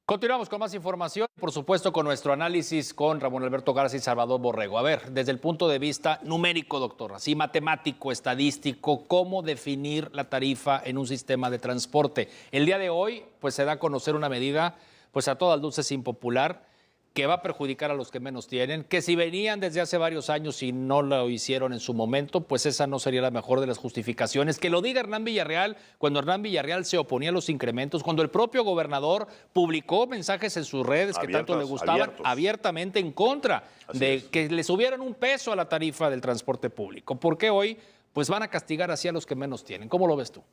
Continuamos con más información, por supuesto, con nuestro análisis con Ramón Alberto Garza y Salvador Borrego. A ver, desde el punto de vista numérico, doctor, así matemático, estadístico, ¿cómo definir la tarifa en un sistema de transporte? El día de hoy, pues se da a conocer una medida, pues a todas luces impopular, que va a perjudicar a los que menos tienen, que si venían desde hace varios años y no lo hicieron en su momento, pues esa no sería la mejor de las justificaciones. Que lo diga Hernán Villarreal, cuando Hernán Villarreal se oponía a los incrementos, cuando el propio gobernador publicó mensajes en sus redes que tanto le gustaban, abiertamente en contra de que le subieran un peso a la tarifa del transporte público. Porque hoy pues van a castigar así a los que menos tienen. ¿Cómo lo ves tú?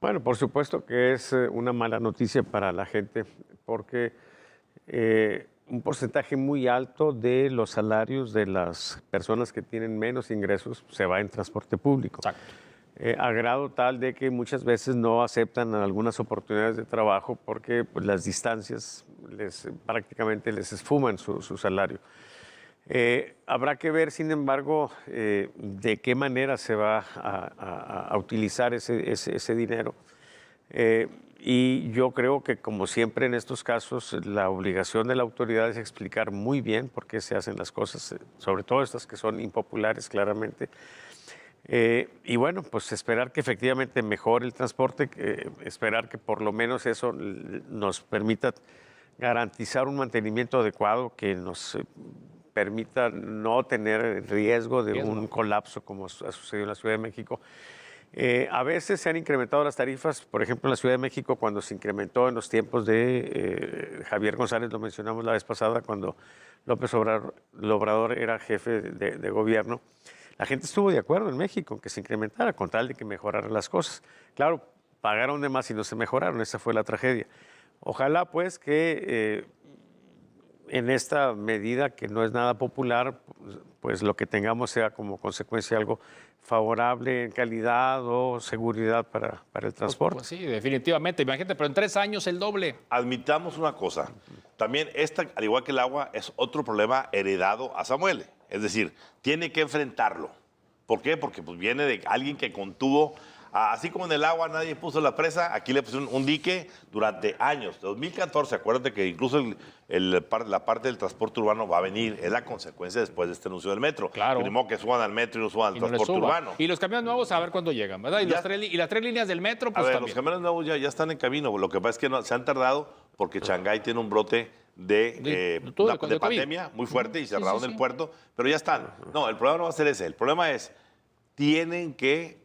Bueno, por supuesto que es una mala noticia para la gente porque un porcentaje muy alto de los salarios de las personas que tienen menos ingresos se va en transporte público. Exacto. A grado tal de que muchas veces no aceptan algunas oportunidades de trabajo porque pues, las distancias prácticamente les esfuman su salario. Habrá que ver, sin embargo, de qué manera se va a utilizar ese dinero. Y yo creo que, como siempre en estos casos, la obligación de la autoridad es explicar muy bien por qué se hacen las cosas, sobre todo estas que son impopulares, claramente. Y bueno, pues esperar que efectivamente mejore el transporte, esperar que por lo menos eso nos permita garantizar un mantenimiento adecuado que nos permita no tener riesgo de un colapso como ha sucedido en la Ciudad de México. A veces se han incrementado las tarifas, por ejemplo, en la Ciudad de México, cuando se incrementó en los tiempos de Javier González, lo mencionamos la vez pasada, cuando López Obrador era jefe de gobierno. La gente estuvo de acuerdo en México en que se incrementara, con tal de que mejoraran las cosas. Claro, pagaron de más y no se mejoraron, esa fue la tragedia. Ojalá, pues, que en esta medida, que no es nada popular, pues lo que tengamos sea como consecuencia algo favorable en calidad o seguridad para el transporte. Pues sí, definitivamente. Imagínate, pero en 3 años el doble. Admitamos una cosa. También esta, al igual que el agua, es otro problema heredado a Samuel. Es decir, tiene que enfrentarlo. ¿Por qué? Porque pues, viene de alguien que contuvo, así como en el agua nadie puso la presa, aquí le pusieron un dique durante años. 2014, acuérdate que incluso la parte del transporte urbano va a venir, es la consecuencia después de este anuncio del metro. Claro. Ni modo que suban al metro y no suban al transporte urbano. Y los camiones nuevos a ver cuándo llegan, ¿verdad? Y las 3 líneas del metro, pues a ver, también. los camiones nuevos ya están en camino. Lo que pasa es que se han tardado porque Shanghái tiene un brote de pandemia muy fuerte y cerraron el puerto, pero ya están. No, el problema no va a ser ese. El problema es, tienen que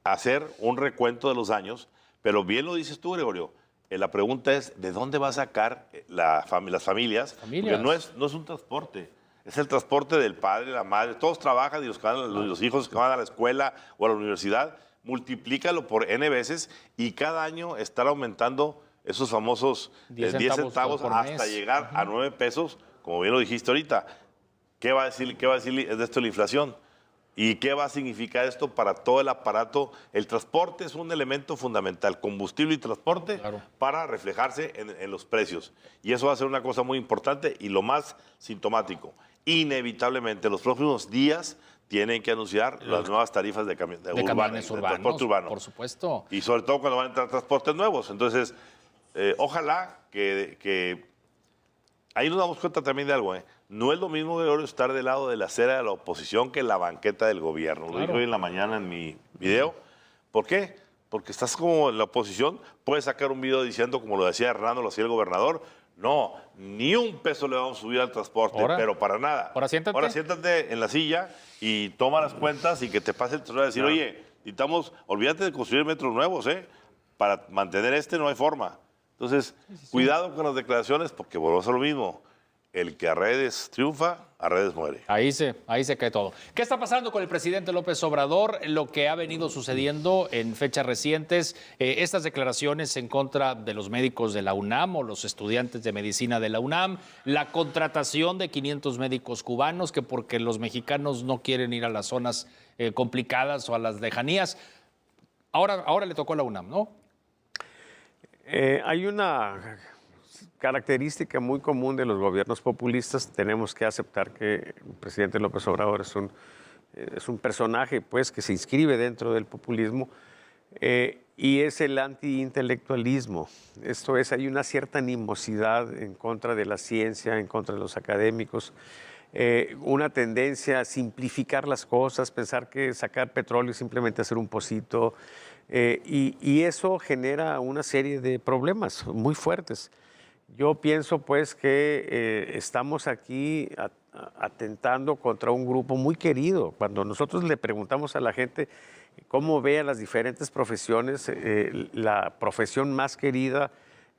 hacer un recuento de los años, pero bien lo dices tú, Gregorio. La pregunta es, ¿de dónde va a sacar las familias? Porque no es un transporte. Es el transporte del padre, la madre. Todos trabajan y los hijos que van a la escuela o a la universidad, multiplícalo por N veces y cada año estar aumentando esos famosos 10 centavos hasta llegar a 9 pesos, como bien lo dijiste ahorita. ¿Qué va a decir de esto la inflación? ¿Y qué va a significar esto para todo el aparato? El transporte es un elemento fundamental, combustible y transporte, para reflejarse en los precios. Y eso va a ser una cosa muy importante y lo más sintomático. Inevitablemente, en los próximos días tienen que anunciar las nuevas tarifas de camiones urbanos, transporte urbano. Por supuesto. Y sobre todo cuando van a entrar transportes nuevos. Entonces, ojalá que ahí nos damos cuenta también de algo, No es lo mismo, Gregorio, estar del lado de la acera de la oposición que en la banqueta del gobierno. Lo dije hoy en la mañana en mi video. ¿Por qué? Porque estás como en la oposición, puedes sacar un video diciendo, como lo decía Hernando, lo hacía el gobernador, no, ni un peso le vamos a subir al transporte, pero para nada. Ahora siéntate en la silla y toma las cuentas y que te pase el tesorero a decir, oye, olvídate de construir metros nuevos, para mantener no hay forma. Entonces, cuidado con las declaraciones porque volvemos a lo mismo. El que a redes triunfa, a redes muere. Ahí se cae todo. ¿Qué está pasando con el presidente López Obrador? Lo que ha venido sucediendo en fechas recientes, estas declaraciones en contra de los médicos de la UNAM o los estudiantes de medicina de la UNAM, la contratación de 500 médicos cubanos, que porque los mexicanos no quieren ir a las zonas complicadas o a las lejanías. Ahora le tocó a la UNAM, ¿no? Hay una característica muy común de los gobiernos populistas. Tenemos que aceptar que el presidente López Obrador es un personaje, pues, que se inscribe dentro del populismo. y es el antiintelectualismo. Esto es, hay una cierta animosidad en contra de la ciencia, en contra de los académicos, una tendencia a simplificar las cosas, pensar que sacar petróleo es simplemente hacer un pocito, y eso genera una serie de problemas muy fuertes. Yo pienso pues que estamos aquí atentando contra un grupo muy querido. Cuando nosotros le preguntamos a la gente cómo ve a las diferentes profesiones, la profesión más querida,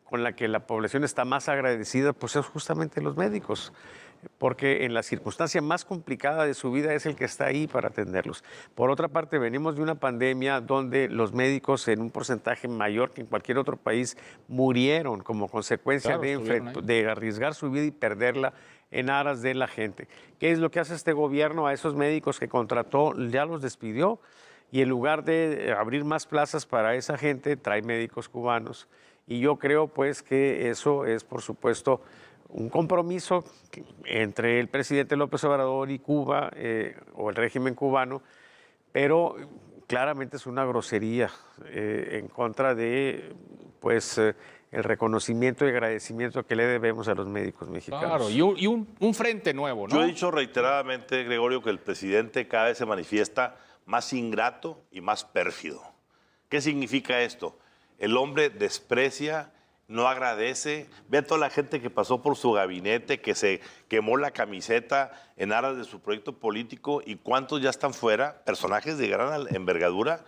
con la que la población está más agradecida, pues es justamente los médicos, porque en la circunstancia más complicada de su vida es el que está ahí para atenderlos. Por otra parte, venimos de una pandemia donde los médicos en un porcentaje mayor que en cualquier otro país murieron como consecuencia de arriesgar su vida y perderla en aras de la gente. ¿Qué es lo que hace este gobierno? A esos médicos que contrató ya los despidió, y en lugar de abrir más plazas para esa gente, trae médicos cubanos. Y yo creo pues que eso es, por supuesto, un compromiso entre el presidente López Obrador y Cuba, o el régimen cubano, pero claramente es una grosería en contra de pues, el reconocimiento y agradecimiento que le debemos a los médicos mexicanos. Claro, y un frente nuevo, ¿no? Yo he dicho reiteradamente, Gregorio, que el presidente cada vez se manifiesta más ingrato y más pérfido. ¿Qué significa esto? El hombre desprecia, no agradece. Ve a toda la gente que pasó por su gabinete, que se quemó la camiseta en aras de su proyecto político, y cuántos ya están fuera, personajes de gran envergadura,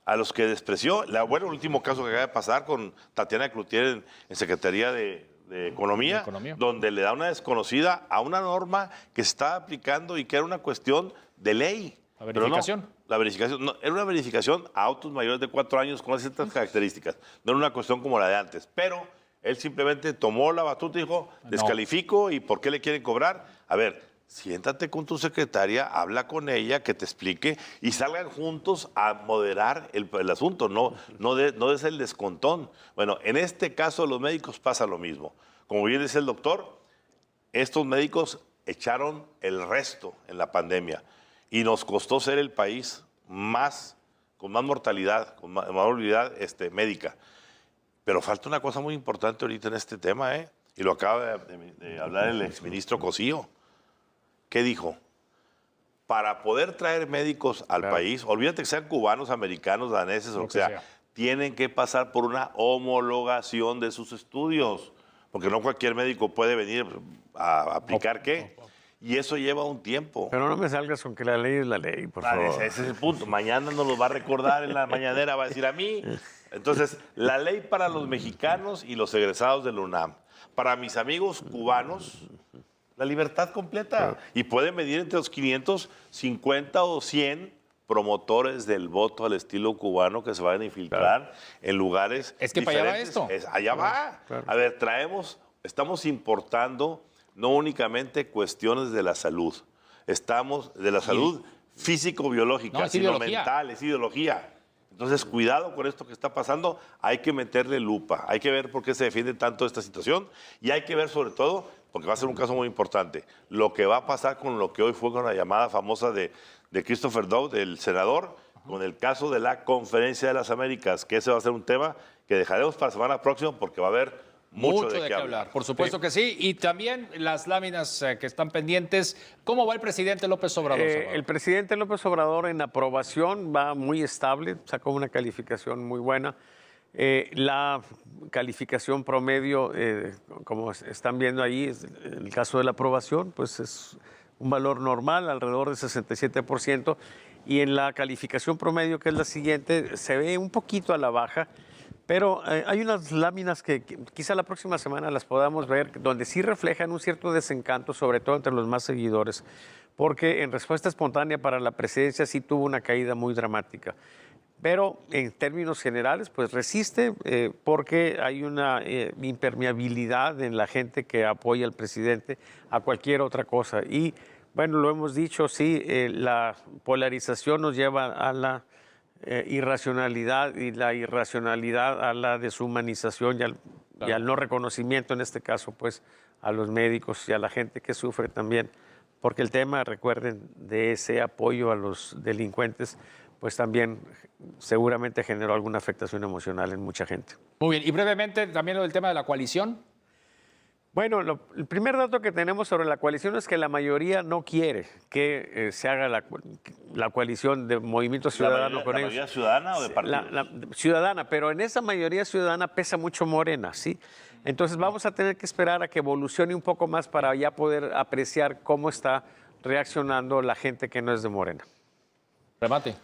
a los que despreció. Bueno, el último caso que acaba de pasar con Tatiana Cloutier en Secretaría de Economía, donde le da una desconocida a una norma que se está aplicando y que era una cuestión de ley. La verificación. No, la verificación, no, era una verificación a autos mayores de 4 años con ciertas características. No era una cuestión como la de antes. Pero él simplemente tomó la batuta y dijo, descalifico, ¿y por qué le quieren cobrar? A ver, siéntate con tu secretaria, habla con ella, que te explique, y salgan juntos a moderar el asunto, no des el descontón. Bueno, en este caso de los médicos pasa lo mismo. Como bien dice el doctor, estos médicos echaron el resto en la pandemia. Y nos costó ser el país con más mortalidad, con más mortalidad médica. Pero falta una cosa muy importante ahorita en este tema, y lo acaba de hablar el exministro Cosío. ¿Qué dijo? Para poder traer médicos al país, olvídate que sean cubanos, americanos, daneses, o lo que sea, tienen que pasar por una homologación de sus estudios, porque no cualquier médico puede venir a aplicar ¿qué? Y eso lleva un tiempo. Pero no me salgas con que la ley es la ley, por favor. Ese es el punto. Mañana nos lo va a recordar en la mañanera, va a decir a mí. Entonces, la ley para los mexicanos y los egresados de la UNAM. Para mis amigos cubanos, la libertad completa. Y pueden medir entre los 550 o 100 promotores del voto al estilo cubano que se van a infiltrar en lugares Es que para allá va esto. Allá va. A ver, estamos importando no únicamente cuestiones de la salud. Estamos de la salud físico-biológica, sino mental, es ideología. Entonces, cuidado con esto que está pasando. Hay que meterle lupa. Hay que ver por qué se defiende tanto esta situación. Y hay que ver, sobre todo, porque va a ser un caso muy importante, lo que va a pasar con lo que hoy fue con la llamada famosa de Christopher Dow, del senador, con el caso de la Conferencia de las Américas, que ese va a ser un tema que dejaremos para la semana próxima porque va a haber mucho de qué hablar. Por supuesto que sí. Y también las láminas que están pendientes. ¿Cómo va el presidente López Obrador? El presidente López Obrador en aprobación va muy estable, sacó una calificación muy buena. La calificación promedio, como están viendo ahí, en el caso de la aprobación, pues es un valor normal, alrededor del 67%. Y en la calificación promedio, que es la siguiente, se ve un poquito a la baja. Pero hay unas láminas que quizá la próxima semana las podamos ver, donde sí reflejan un cierto desencanto, sobre todo entre los más seguidores, porque en respuesta espontánea para la presidencia sí tuvo una caída muy dramática. Pero en términos generales, pues resiste porque hay una impermeabilidad en la gente que apoya al presidente a cualquier otra cosa. Y bueno, lo hemos dicho, sí, la polarización nos lleva a la irracionalidad, y la irracionalidad a la deshumanización y al no reconocimiento, en este caso, pues a los médicos y a la gente que sufre también, porque el tema, recuerden, de ese apoyo a los delincuentes, pues también seguramente generó alguna afectación emocional en mucha gente. Muy bien, y brevemente también el tema de la coalición. Bueno, el primer dato que tenemos sobre la coalición es que la mayoría no quiere que se haga la coalición de Movimiento Ciudadano con ellos. ¿La mayoría ciudadana o de partido? La ciudadana, pero en esa mayoría ciudadana pesa mucho Morena, ¿sí? Entonces vamos a tener que esperar a que evolucione un poco más para ya poder apreciar cómo está reaccionando la gente que no es de Morena. Remate.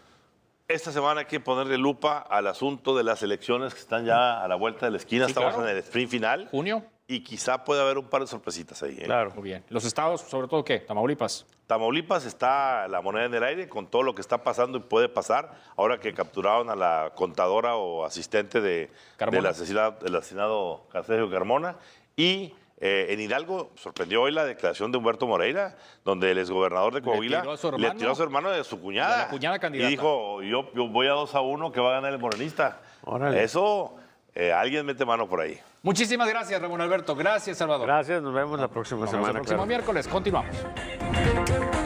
Esta semana hay que ponerle lupa al asunto de las elecciones que están ya a la vuelta de la esquina. Sí, Estamos claro. en el sprint final. Junio. Y quizá pueda haber un par de sorpresitas ahí. Claro. Muy bien. ¿Los estados, sobre todo qué? Tamaulipas. Tamaulipas está la moneda en el aire con todo lo que está pasando y puede pasar. Ahora que capturaron a la contadora o asistente del asesinado Sergio Carmona. Y en Hidalgo sorprendió hoy la declaración de Humberto Moreira, donde el exgobernador de Coahuila le tiró a su hermano de su cuñada. De la cuñada candidata. Y dijo, yo voy a 2-1 que va a ganar el morenista. Órale. Eso, alguien mete mano por ahí. Muchísimas gracias, Ramón Alberto. Gracias, Salvador. Gracias, nos vemos la próxima Nos vemos semana. el próximo claro. miércoles. Continuamos.